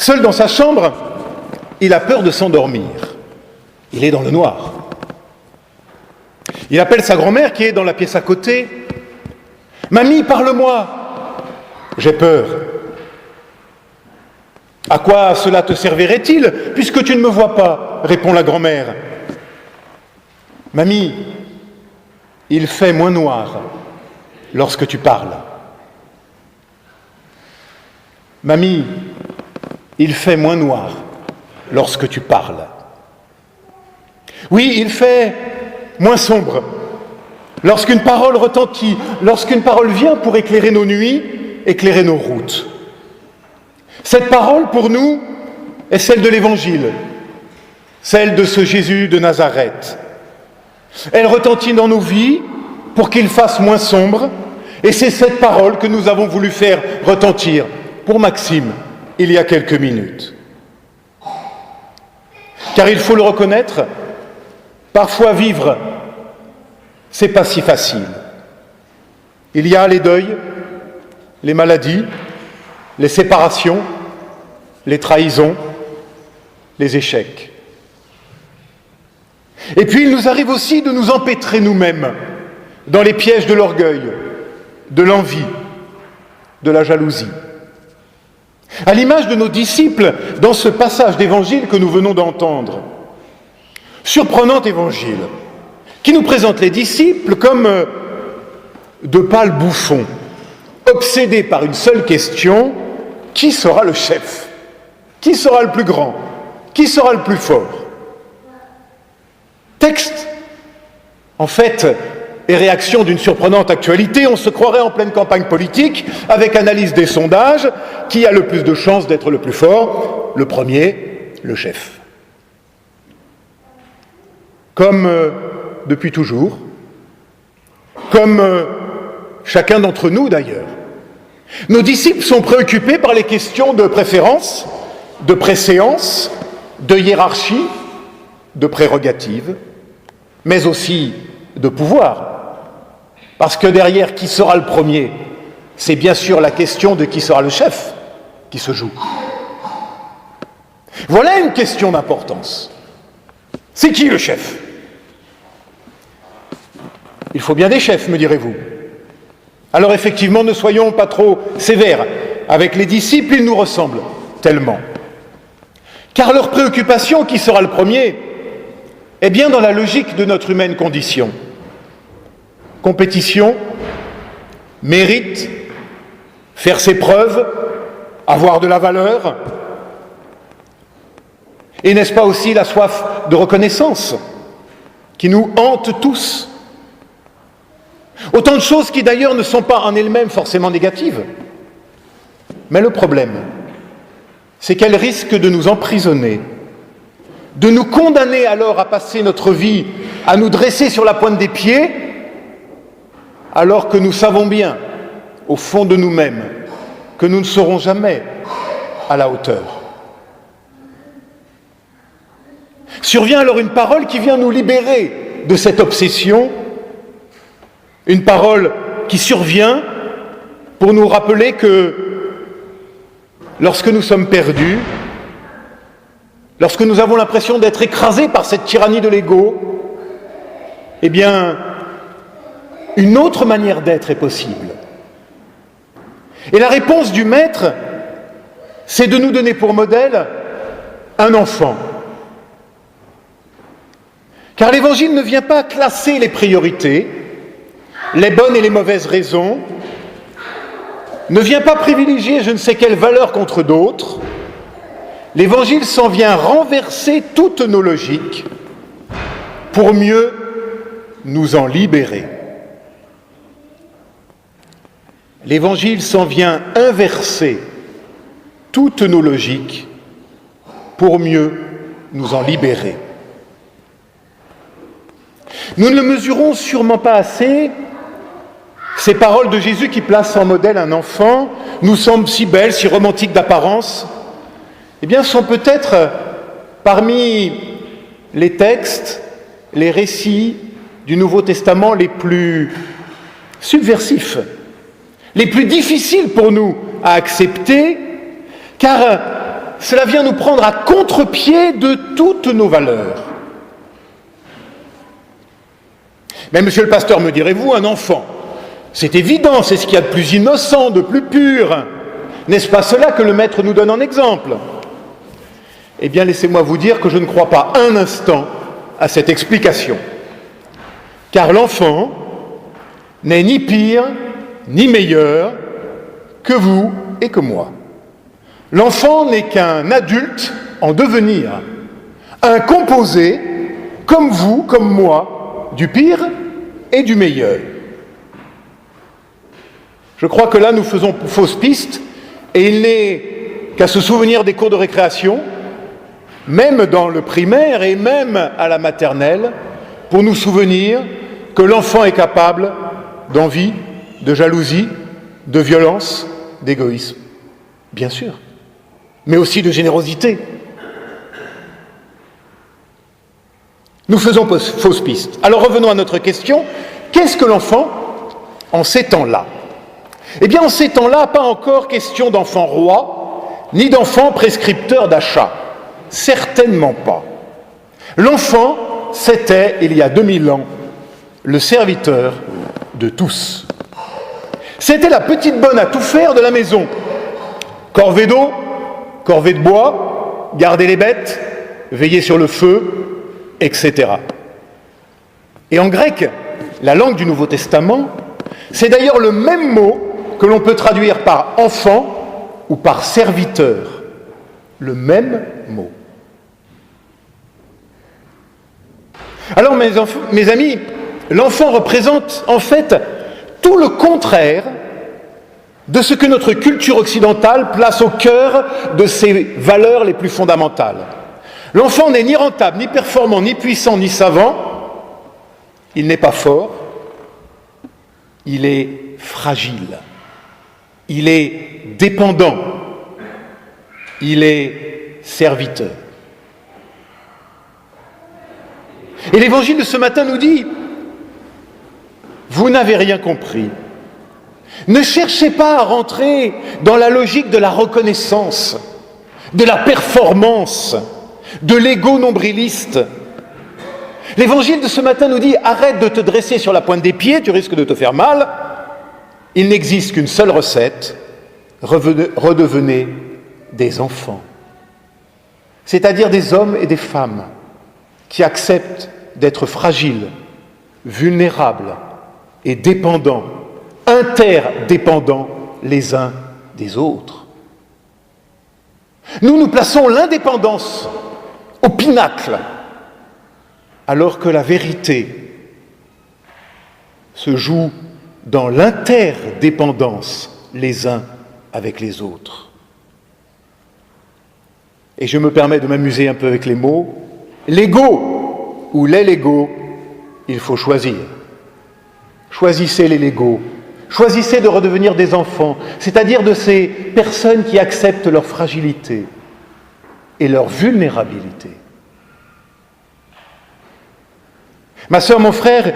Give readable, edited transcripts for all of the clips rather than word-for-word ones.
Seul dans sa chambre, il a peur de s'endormir. Il est dans le noir. Il appelle sa grand-mère qui est dans la pièce à côté. « Mamie, parle-moi !»« J'ai peur. »« À quoi cela te servirait-il, puisque tu ne me vois pas ?» répond la grand-mère. « Mamie, il fait moins noir lorsque tu parles. »« Mamie, il fait moins noir lorsque tu parles. » Oui, il fait moins sombre lorsqu'une parole retentit, lorsqu'une parole vient pour éclairer nos nuits, éclairer nos routes. Cette parole, pour nous, est celle de l'Évangile, celle de ce Jésus de Nazareth. Elle retentit dans nos vies pour qu'il fasse moins sombre, et c'est cette parole que nous avons voulu faire retentir pour Maxime il y a quelques minutes. Car il faut le reconnaître, parfois vivre, c'est pas si facile. Il y a les deuils, les maladies, les séparations, les trahisons, les échecs. Et puis il nous arrive aussi de nous empêtrer nous-mêmes dans les pièges de l'orgueil, de l'envie, de la jalousie. À l'image de nos disciples dans ce passage d'évangile que nous venons d'entendre. Surprenant évangile, qui nous présente les disciples comme de pâles bouffons, obsédés par une seule question: qui sera le chef? Qui sera le plus grand? Qui sera le plus fort? Texte, en fait, et réaction d'une surprenante actualité, on se croirait en pleine campagne politique, avec analyse des sondages, qui a le plus de chances d'être le plus fort? Le premier, le chef. Comme depuis toujours, comme chacun d'entre nous d'ailleurs. Nos disciples sont préoccupés par les questions de préférence, de préséance, de hiérarchie, de prérogative, mais aussi de pouvoir. Parce que derrière qui sera le premier, c'est bien sûr la question de qui sera le chef qui se joue. Voilà une question d'importance. C'est qui le chef? Il faut bien des chefs, me direz-vous. Alors effectivement, ne soyons pas trop sévères. Avec les disciples, ils nous ressemblent tellement. Car leur préoccupation, qui sera le premier, est bien dans la logique de notre humaine condition. Compétition, mérite, faire ses preuves, avoir de la valeur. Et n'est-ce pas aussi la soif de reconnaissance qui nous hante tous? Autant de choses qui d'ailleurs ne sont pas en elles-mêmes forcément négatives. Mais le problème, c'est qu'elles risquent de nous emprisonner, de nous condamner alors à passer notre vie à nous dresser sur la pointe des pieds, alors que nous savons bien, au fond de nous-mêmes, que nous ne serons jamais à la hauteur. Survient alors une parole qui vient nous libérer de cette obsession, une parole qui survient pour nous rappeler que lorsque nous sommes perdus, lorsque nous avons l'impression d'être écrasés par cette tyrannie de l'ego, eh bien, une autre manière d'être est possible. Et la réponse du Maître, c'est de nous donner pour modèle un enfant. Car l'Évangile ne vient pas classer les priorités, les bonnes et les mauvaises raisons, ne vient pas privilégier je ne sais quelle valeur contre d'autres. L'Évangile s'en vient renverser toutes nos logiques pour mieux nous en libérer. L'Évangile s'en vient inverser toutes nos logiques pour mieux nous en libérer. Nous ne le mesurons sûrement pas assez. Ces paroles de Jésus qui placent en modèle un enfant nous semblent si belles, si romantiques d'apparence, eh bien, sont peut-être parmi les textes, les récits du Nouveau Testament les plus subversifs, les plus difficiles pour nous à accepter, car cela vient nous prendre à contre-pied de toutes nos valeurs. Mais monsieur le pasteur, me direz-vous, un enfant, c'est évident, c'est ce qu'il y a de plus innocent, de plus pur. N'est-ce pas cela que le Maître nous donne en exemple? Eh bien, laissez-moi vous dire que je ne crois pas un instant à cette explication. Car l'enfant n'est ni pire, ni meilleur que vous et que moi. L'enfant n'est qu'un adulte en devenir, un composé, comme vous, comme moi, du pire et du meilleur. Je crois que là, nous faisons fausse piste, et il n'est qu'à se souvenir des cours de récréation, même dans le primaire et même à la maternelle, pour nous souvenir que l'enfant est capable d'envie, de jalousie, de violence, d'égoïsme, bien sûr, mais aussi de générosité. Nous faisons fausse piste. Alors revenons à notre question. Qu'est-ce que l'enfant en ces temps-là? Eh bien, en ces temps-là, pas encore question d'enfant roi, ni d'enfant prescripteur d'achat. Certainement pas. L'enfant, c'était, il y a 2000 ans, le serviteur de tous. C'était la petite bonne à tout faire de la maison. Corvée d'eau, corvée de bois, garder les bêtes, veiller sur le feu, etc. Et en grec, la langue du Nouveau Testament, c'est d'ailleurs le même mot que l'on peut traduire par enfant ou par serviteur. Le même mot. Alors, mes amis, l'enfant représente en fait tout le contraire de ce que notre culture occidentale place au cœur de ses valeurs les plus fondamentales. L'enfant n'est ni rentable, ni performant, ni puissant, ni savant. Il n'est pas fort. Il est fragile. Il est dépendant. Il est serviteur. Et l'évangile de ce matin nous dit, vous n'avez rien compris. Ne cherchez pas à rentrer dans la logique de la reconnaissance, de la performance, de l'ego nombriliste. L'évangile de ce matin nous dit, arrête de te dresser sur la pointe des pieds, tu risques de te faire mal. Il n'existe qu'une seule recette, redevenez des enfants. C'est-à-dire des hommes et des femmes qui acceptent d'être fragiles, vulnérables et dépendants, interdépendants les uns des autres. Nous plaçons l'indépendance au pinacle, alors que la vérité se joue dans l'interdépendance les uns avec les autres. Et je me permets de m'amuser un peu avec les mots. L'ego ou les Legos, il faut choisir. Choisissez les Legos. Choisissez de redevenir des enfants, c'est-à-dire de ces personnes qui acceptent leur fragilité et leur vulnérabilité. Ma sœur, mon frère,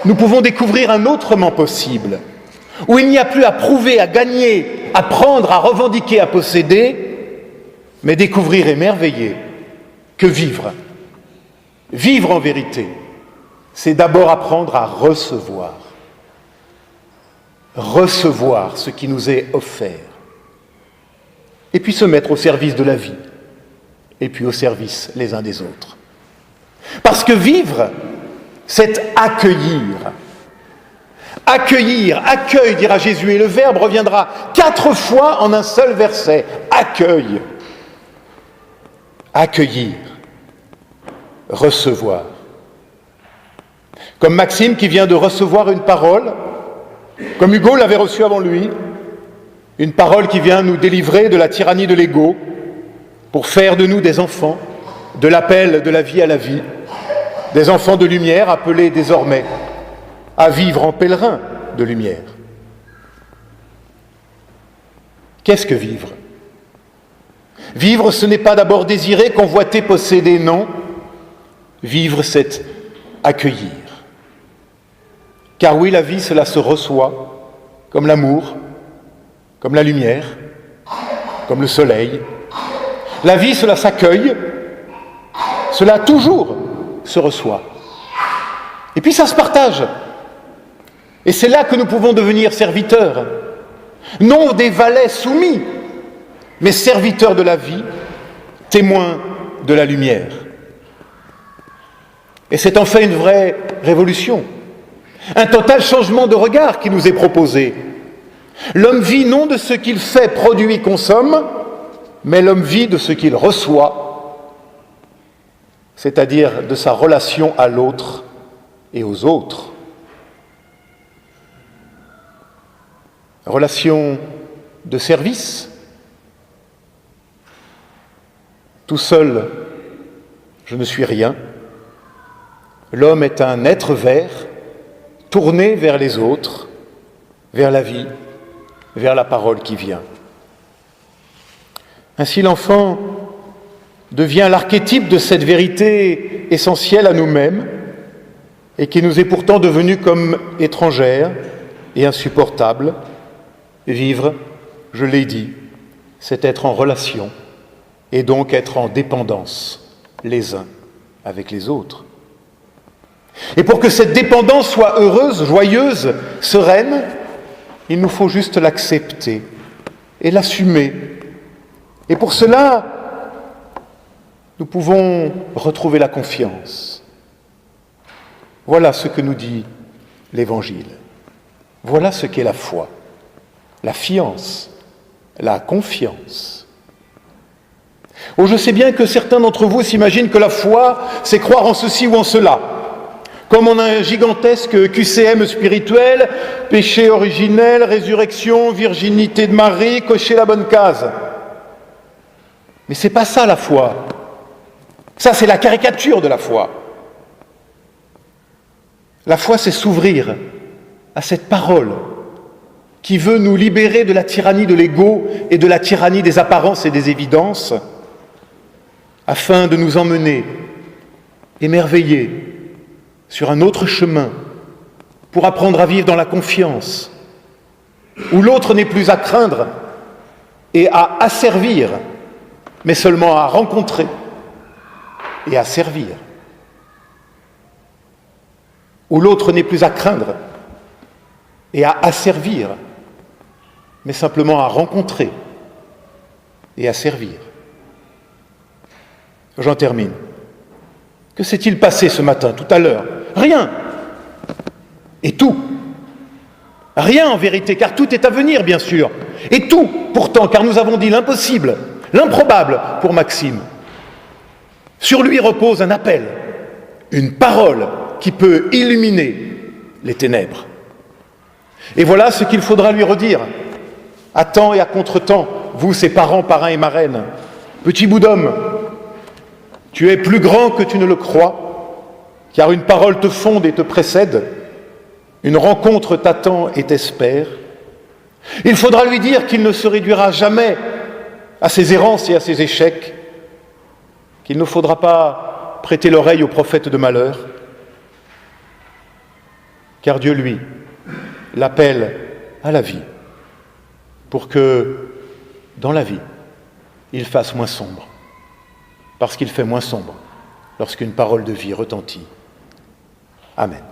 nous pouvons découvrir un autrement possible, où il n'y a plus à prouver, à gagner, à prendre, à revendiquer, à posséder, mais découvrir émerveiller que vivre. Vivre en vérité, c'est d'abord apprendre à recevoir. Recevoir ce qui nous est offert. Et puis se mettre au service de la vie. Et puis au service les uns des autres. Parce que vivre, c'est accueillir. Accueillir, accueil, dira Jésus, et le verbe reviendra 4 fois en un seul verset. Accueil. Accueillir. Recevoir. Comme Maxime qui vient de recevoir une parole, comme Hugo l'avait reçue avant lui, une parole qui vient nous délivrer de la tyrannie de l'ego pour faire de nous des enfants, de l'appel de la vie à la vie, des enfants de lumière appelés désormais à vivre en pèlerins de lumière. Qu'est-ce que vivre? Vivre, ce n'est pas d'abord désirer, convoiter, posséder, non. Vivre, c'est accueillir. Car oui, la vie, cela se reçoit, comme l'amour, comme la lumière, comme le soleil, La vie, cela s'accueille, cela toujours se reçoit. Et puis ça se partage. Et c'est là que nous pouvons devenir serviteurs. Non des valets soumis, mais serviteurs de la vie, témoins de la lumière. Et c'est en fait une vraie révolution, un total changement de regard qui nous est proposé. L'homme vit non de ce qu'il fait, produit, consomme, mais l'homme vit de ce qu'il reçoit, c'est-à-dire de sa relation à l'autre et aux autres. Relation de service. Tout seul, je ne suis rien. L'homme est un être vert, tourné vers les autres, vers la vie, vers la parole qui vient. Ainsi, l'enfant devient l'archétype de cette vérité essentielle à nous-mêmes et qui nous est pourtant devenue comme étrangère et insupportable. Vivre, je l'ai dit, c'est être en relation et donc être en dépendance les uns avec les autres. Et pour que cette dépendance soit heureuse, joyeuse, sereine, il nous faut juste l'accepter et l'assumer. Et pour cela, nous pouvons retrouver la confiance. Voilà ce que nous dit l'Évangile. Voilà ce qu'est la foi, la fiance, la confiance. Oh, je sais bien que certains d'entre vous s'imaginent que la foi, c'est croire en ceci ou en cela. Comme on a un gigantesque QCM spirituel, péché originel, résurrection, virginité de Marie, cocher la bonne case. Mais c'est pas ça la foi. Ça, c'est la caricature de la foi. La foi, c'est s'ouvrir à cette parole qui veut nous libérer de la tyrannie de l'ego et de la tyrannie des apparences et des évidences, afin de nous emmener émerveillés sur un autre chemin pour apprendre à vivre dans la confiance, où l'autre n'est plus à craindre et à asservir, mais seulement à rencontrer et à servir. Où l'autre n'est plus à craindre et à asservir, mais simplement à rencontrer et à servir. J'en termine. Que s'est-il passé ce matin, tout à l'heure? Rien. Et tout. Rien en vérité, car tout est à venir, bien sûr. Et tout, pourtant, car nous avons dit l'impossible, l'improbable pour Maxime. Sur lui repose un appel, une parole qui peut illuminer les ténèbres. Et voilà ce qu'il faudra lui redire, à temps et à contre-temps, vous, ses parents, parrains et marraines. Petit bout d'homme, tu es plus grand que tu ne le crois, car une parole te fonde et te précède, une rencontre t'attend et t'espère. Il faudra lui dire qu'il ne se réduira jamais à ses errances et à ses échecs, qu'il ne faudra pas prêter l'oreille aux prophètes de malheur, car Dieu, lui, l'appelle à la vie, pour que, dans la vie, il fasse moins sombre, parce qu'il fait moins sombre lorsqu'une parole de vie retentit. Amen.